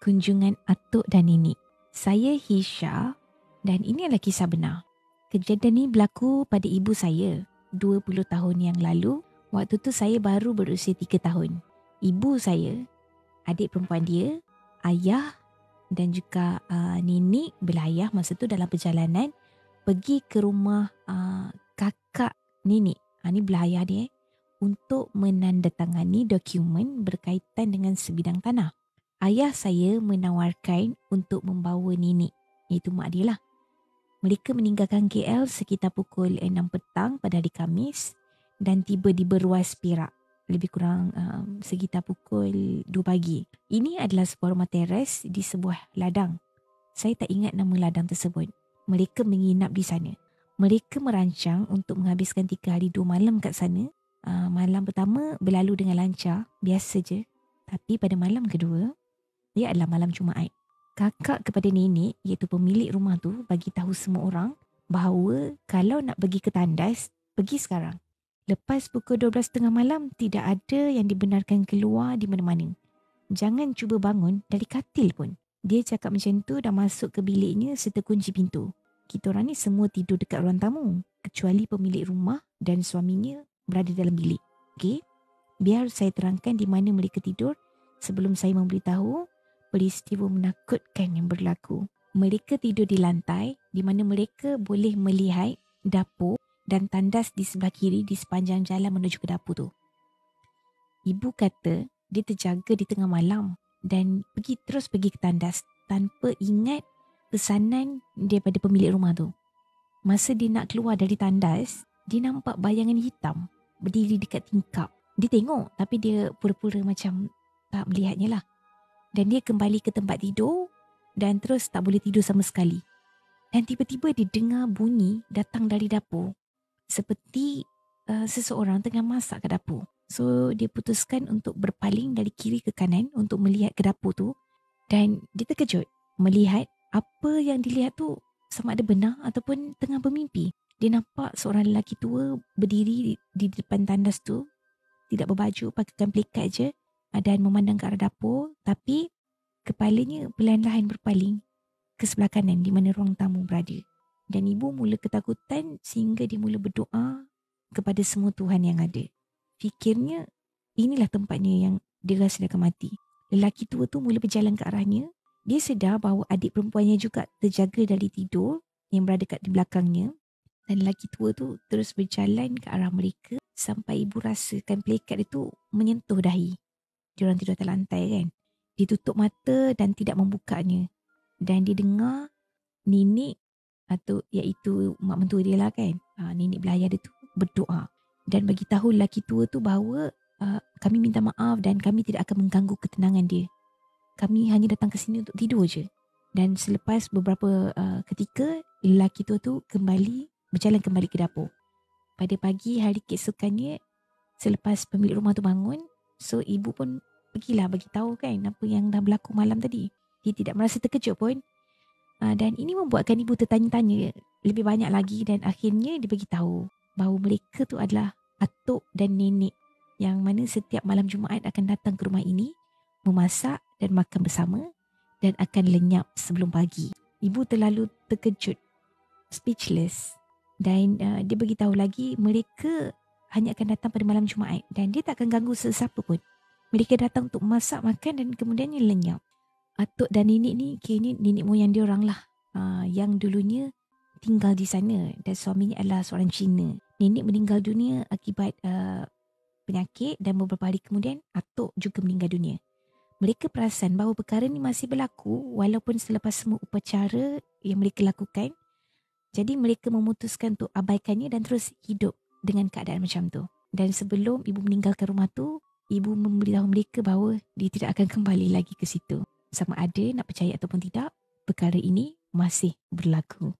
Kunjungan atuk dan nenek. Saya Hisha dan ini adalah kisah benar. Kejadian ini berlaku pada ibu saya 20 tahun yang lalu. Waktu tu saya baru berusia 3 tahun. Ibu saya, adik perempuan dia, ayah dan juga nenek belayah masa tu dalam perjalanan pergi ke rumah kakak nenek. Ni belayah dia untuk menandatangani dokumen berkaitan dengan sebidang tanah. Ayah saya menawarkan untuk membawa nenek, iaitu mak dia lah. Mereka meninggalkan KL sekitar pukul 6 petang pada hari Khamis dan tiba di Beruas Perak lebih kurang sekitar pukul 2 pagi. Ini adalah sebuah rumah teres di sebuah ladang. Saya tak ingat nama ladang tersebut. Mereka menginap di sana. Mereka merancang untuk menghabiskan 3 hari 2 malam kat sana. Malam pertama berlalu dengan lancar, biasa je. Tapi pada malam kedua, dia adalah malam Jumaat. Kakak kepada nenek, iaitu pemilik rumah tu, bagi tahu semua orang bahawa kalau nak pergi ke tandas, pergi sekarang. Lepas pukul 12.30 malam, tidak ada yang dibenarkan keluar di mana-mana. Jangan cuba bangun dari katil pun. Dia cakap macam tu dan masuk ke biliknya serta kunci pintu. Kita orang ni semua tidur dekat ruang tamu, kecuali pemilik rumah dan suaminya berada dalam bilik. Okey? Biar saya terangkan di mana mereka tidur sebelum saya memberitahu peristiwa menakutkan yang berlaku. Mereka tidur di lantai di mana mereka boleh melihat dapur dan tandas di sebelah kiri di sepanjang jalan menuju ke dapur tu. Ibu kata dia terjaga di tengah malam dan terus pergi ke tandas tanpa ingat pesanan daripada pemilik rumah tu. Masa dia nak keluar dari tandas, dia nampak bayangan hitam berdiri dekat tingkap. Dia tengok tapi dia pura-pura macam tak melihatnya lah. Dan dia kembali ke tempat tidur dan terus tak boleh tidur sama sekali. Dan tiba-tiba dia dengar bunyi datang dari dapur. Seperti seseorang tengah masak kat dapur. So dia putuskan untuk berpaling dari kiri ke kanan untuk melihat ke dapur tu. Dan dia terkejut melihat apa yang dilihat tu sama ada benar ataupun tengah bermimpi. Dia nampak seorang lelaki tua berdiri di depan tandas tu. Tidak berbaju, pakaikan pelikat je. Dan memandang ke arah dapur, tapi kepalanya perlahan-lahan berpaling ke sebelah kanan di mana ruang tamu berada. Dan ibu mula ketakutan sehingga dia mula berdoa kepada semua Tuhan yang ada. Fikirnya inilah tempatnya yang dia rasa dia akan mati. Lelaki tua tu mula berjalan ke arahnya. Dia sedar bahawa adik perempuannya juga terjaga dari tidur yang berada di belakangnya. Dan lelaki tua tu terus berjalan ke arah mereka sampai ibu rasakan pelikat itu menyentuh dahi. Diorang tidur atas lantai kan. Dia tutup mata dan tidak membukanya. Dan dia dengar nenek atau iaitu mak mentua dia lah kan. Nenek belayar dia tu berdoa. Dan bagi tahu lelaki tua tu bahawa kami minta maaf dan kami tidak akan mengganggu ketenangan dia. Kami hanya datang ke sini untuk tidur je. Dan selepas beberapa ketika, lelaki tua tu berjalan kembali ke dapur. Pada pagi hari keesokannya, selepas pemilik rumah tu bangun, so ibu pun pergilah bagi tahu kan apa yang dah berlaku malam tadi. Dia tidak merasa terkejut pun. Dan ini membuatkan ibu tertanya-tanya lebih banyak lagi dan akhirnya dia bagi tahu bahawa mereka tu adalah atuk dan nenek yang mana setiap malam Jumaat akan datang ke rumah ini, memasak dan makan bersama dan akan lenyap sebelum pagi. Ibu terlalu terkejut, speechless. Dan dia bagi tahu lagi mereka hanya akan datang pada malam Jumaat dan dia tak akan ganggu sesiapa pun. Mereka datang untuk masak, makan dan kemudiannya lenyap. Atuk dan nenek ni kini nenek moyang dia orang lah. Yang dulunya tinggal di sana dan suaminya adalah seorang Cina. Nenek meninggal dunia akibat penyakit dan beberapa hari kemudian atuk juga meninggal dunia. Mereka perasan bahawa perkara ni masih berlaku walaupun selepas semua upacara yang mereka lakukan. Jadi mereka memutuskan untuk abaikannya dan terus hidup dengan keadaan macam tu. Dan sebelum ibu meninggalkan rumah tu, ibu memberitahu mereka bahawa dia tidak akan kembali lagi ke situ. Sama ada nak percaya ataupun tidak, perkara ini masih berlaku.